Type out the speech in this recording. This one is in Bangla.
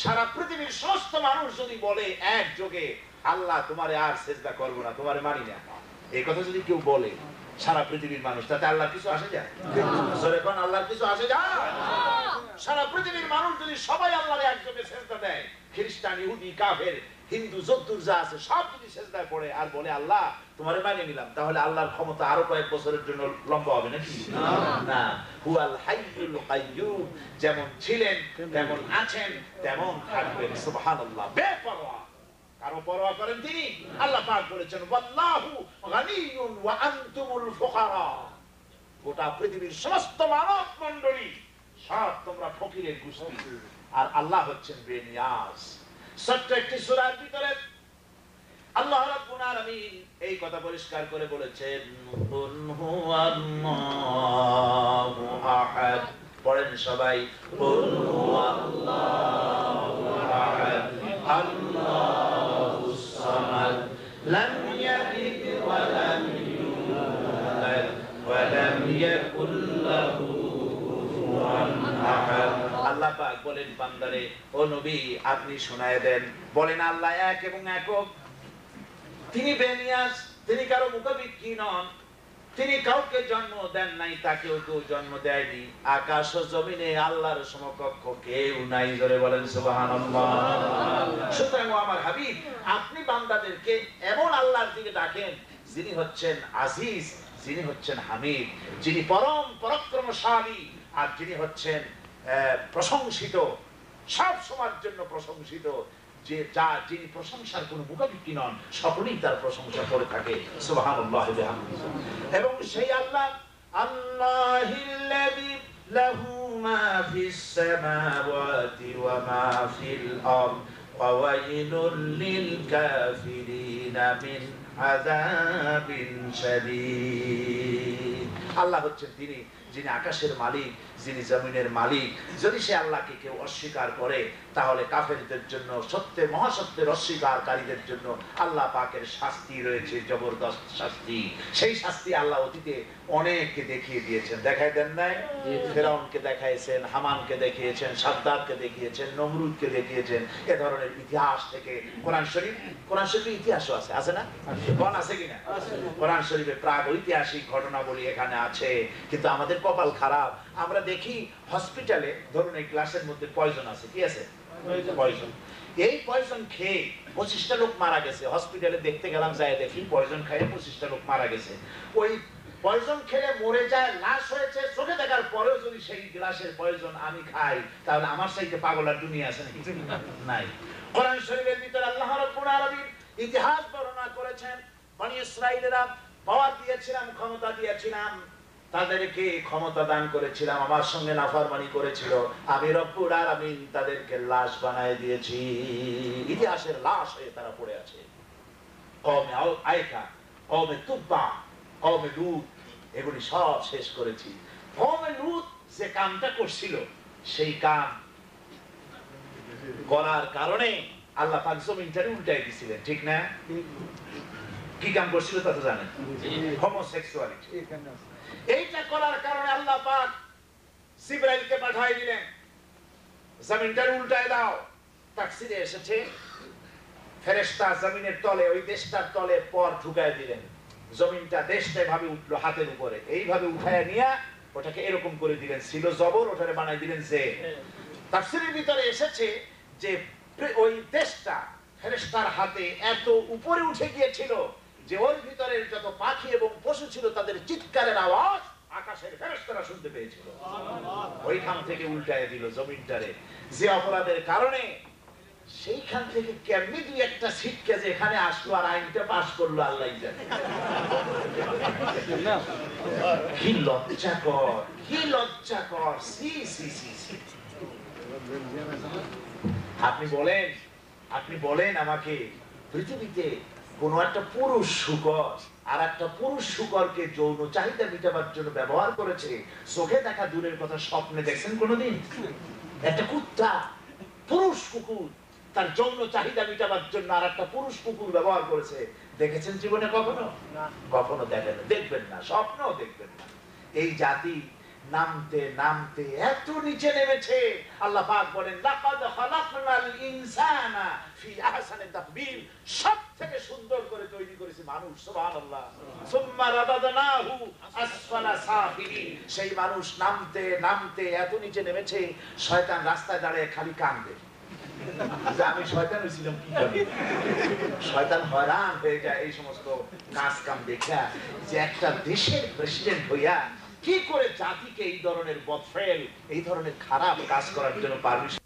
সারা পৃথিবীর সমস্ত মানুষ যদি বলে একযোগে আল্লাহ তোমারে আর সেজদা করবো না, তোমারে মানি না, এই কথা যদি কেউ বলে সারা পৃথিবীর মানুষ, তাতে আল্লাহর কিছু আসে যায়? আল্লাহর কিছু আসে যায়? সারা পৃথিবীর মানুষ যদি সবাই আল্লাহরে একযোগে সেজদা দেয়, খ্রিস্টান, ইহুদি, কাফের, হিন্দু, যদ্দুর যা আছে সব যদি সেজদায় পড়ে আর বলে আল্লাহ তোমারে মানিয়ে নিলাম, তাহলে আল্লাহর ক্ষমতা আরো কয়েক বছরের জন্য লম্বা হবে নাকি? না। হুয়াল হাইয়ুল কাইয়্যুম, যেমন ছিলেন তেমন আছেন তেমন থাকবেন। সুবহানাল্লাহ। বেপরোয়া, কারো পরোয়া করেন তিনি? আল্লাহ পাক বলেছেন ওয়াল্লাহু গানিয়্যুন ওয়া আনতুমুল ফুকারা, গোটা পৃথিবীর সমস্ত মানব মণ্ডলী সব তোমরা ফকিরের গোষ্ঠী, আর আল্লাহ হচ্ছেন বেনিয়াজ। ছোট্ট একটি সূরার ভিতরে আল্লাহ রাব্বুল আলামিন এই কথা পরিষ্কার করে বলেছেন কুল হুয়াল্লাহু আহাদ। পড়েন সবাই, কুল হুয়াল্লাহু আহাদ আল্লাহুস সামাদ লাম ইয়ালিদ ওয়া লাম ইউলাদ ওয়া লাম ইয়াকুল লাহু কুফুয়ান আহাদ। আল্লাহ পাক বলেন বান্দারে, ও নবী আপনি শোনায় দেন, বলেন আল্লাহ এক এবং একক, তিনি বেনিয়াজ, তিনি কারো মুখাপেক্ষী নন, তিনি কাউকে জন্ম দেন নাই, তাকেও কেউ জন্ম দেয়নি, আকাশ ও জমিনে আল্লাহর সমকক্ষ কেউ নাই। জোরে বলেন সুবহানাল্লাহ। সুতরাং আমার হাবিব, আপনি বান্দাদেরকে এমন আল্লাহর দিকে ডাকেন যিনি হচ্ছেন আজিজ, যিনি হচ্ছেন হামিদ, যিনি পরম পরাক্রমশালী, আর যিনি হচ্ছেন প্রশংসিত, সব সময়ের জন্য প্রশংসিত, যে যা যিনি প্রশংসার কোনো মুখাপেক্ষী নন, সকলেই তার প্রশংসা করে থাকে। সুবহানাল্লাহ ওয়া বিহামদিহি। এবং সেই আল্লাহ আল্লাহিল্লাযী লাহু মা ফিস সামাওয়াতি ওয়া মা ফিল আরদ ওয়া ওয়াইলুল লিল কাফিরিনা মিন আযাবিন শাদীদ। আল্লাহ হচ্ছেন তিনি যিনি আকাশের মালিক, যিনি জমিনের মালিক। যদি সে আল্লাহকে কেউ অস্বীকার করে, তাহলে কাফেরদের জন্য, সত্যের মহাসত্যের অস্বীকারীদের জন্য আল্লাহ পাকের শাস্তি রয়েছে, জবরদস্ত শাস্তি। সেই শাস্তি আল্লাহ অতীতে অনেককে দেখিয়ে দিয়েছেন। দেখাই দেন নাই? ফেরাউনকে দেখাইছেন, হামানকে দেখিয়েছেন, সাদ্দাতকে দেখিয়েছেন, নমরুদকে দেখিয়েছেন। এ ধরনের ইতিহাস থেকে কোরআন শরীফে ইতিহাসও আছে, আছে না? কোন আছে কিনা? কোরআন শরীফে প্রাগ ঐতিহাসিক ঘটনাবলী এখানে আছে। কিন্তু আমাদের কপাল খারাপ, আমরা দেখি হসপিটালে, ধরুন এই গ্লাসের মধ্যে পয়জন আছে, কি আছে? পয়জন। এই পয়জন খেয়ে 25টা লোক মারা গেছে। হসপিটালে দেখতে গেলাম, যায় দেখি পয়জন খেয়ে 25টা লোক মারা গেছে। ওই পয়জন খেলে মরে যায়, লাশ হয়েছে, চোখে দেখার পরেও যদি সেই গ্লাসের পয়জন আমি খাই, তাহলে আমার সাথে পাগল আর দুনিয়া আছে নাকি? নাই। কোরআন শরীফের ভিতরে আল্লাহ রাব্বুল আলামিন ইতিহাস বর্ণনা করেছেন, বনি ইসরাঈলেরা পাওয়ার দিয়েছিলাম, ক্ষমতা দিয়েছিলাম, তাদেরকে ক্ষমতা দান করেছিলাম, আমার সঙ্গে নাফরমানি করেছিল, আমি রব্বুল আলামিন তাদেরকে লাশ বানায় দিয়েছি। ইতিহাসের লাশ হয়ে তারা পড়ে আছে। কওমে আইকা, কওমে তুব্বা, কওমে লূত, এগুলি সব শেষ করেছি। কওমে লূত যে কামটা করছিল, সেই কাম করার কারণে আল্লাহ পাক জমিনটারে উল্টাই দিয়েছিলেন, ঠিক না? কি কাম করছিল তা তো জানেন, হোমোসেক্সুয়ালিটি। এইটা করার কারণে আল্লাহ পাক জিবরাইলকে পাঠিয়ে দিলেন, জমিনটারে উল্টায় দাও। তাফসীরে এসেছে ফেরেশতা জমিনের তলে, ওই দেশটার তলে পর ঢুকায় দিলেন। জমিনটা দেশটা ভাবে উঠলো হাতের উপরে, এইভাবে উঠায় নিয়ে ওটাকে এরকম করে দিলেন, ছিল জবর, ওটারে বানাই দিলেন জে। তাফসীরের ভিতরে এসেছে যে ওই দেশটা ফেরেশতার হাতে এত উপরে উঠে গিয়েছিল যে ওর ভিতরের যত পাখি এবং পশু ছিল তাদের চিৎকারের আওয়াজ আকাশের ফেরেশতারা শুনতে পেয়েছিল। ওইখান থেকে উল্টায় দিল জমিনটারে, যে অপরাধের কারণে। সেইখান থেকে কেমনি দুই একটা শিক্ষা যে এখানে আসলো আর আইনটা পাস করলো আল্লাহ জানে। কি লজ্জাকর, কি লজ্জাকর। সি সি সি সি। আপনি বলেন আমাকে, পৃথিবীতে কোন একটা পুরুষ শুকর আর একটা পুরুষ শুকরকে যৌন চাহিদা মেটাবার জন্য ব্যবহার করেছে? চোখে দেখা দূরের কথা, স্বপ্নে দেখছেন কোনদিন? একটা কুত্তা, পুরুষ কুকুর, তার যৌন চাহিদা মেটাবার জন্য আর একটা পুরুষ কুকুর ব্যবহার করেছে? দেখেছেন জীবনে কখনো? কখনো দেখেন, দেখবেন না, স্বপ্নও দেখবেন না। এই জাতি নামতে নামতে এত নিচে নেমেছে, আল্লাহ পাক বলেন লাকাদ খালাকনাল ইনসানা ফি আহসানি তাকবীর, সবথেকে সুন্দর করে তৈরি করেছি মানুষ, সুবহানাল্লাহ। সুম্মা রাদাদনাহু আসফালা সাফিলিন, সেই মানুষ নামতে নামতে এত নিচে নেমেছে, শয়তান রাস্তায় দাঁড়িয়ে খালি কাঁদে যে আমি শয়তান হয়েছিলাম কি করে। শয়তান হয়রান হয়ে যায় এই সমস্ত কাজ কাম দেখা, যে একটা দেশের প্রেসিডেন্ট হইয়া কি করে জাতিকে এই ধরনের বদফেল, এই ধরনের খারাপ কাজ করার জন্য পারমিশন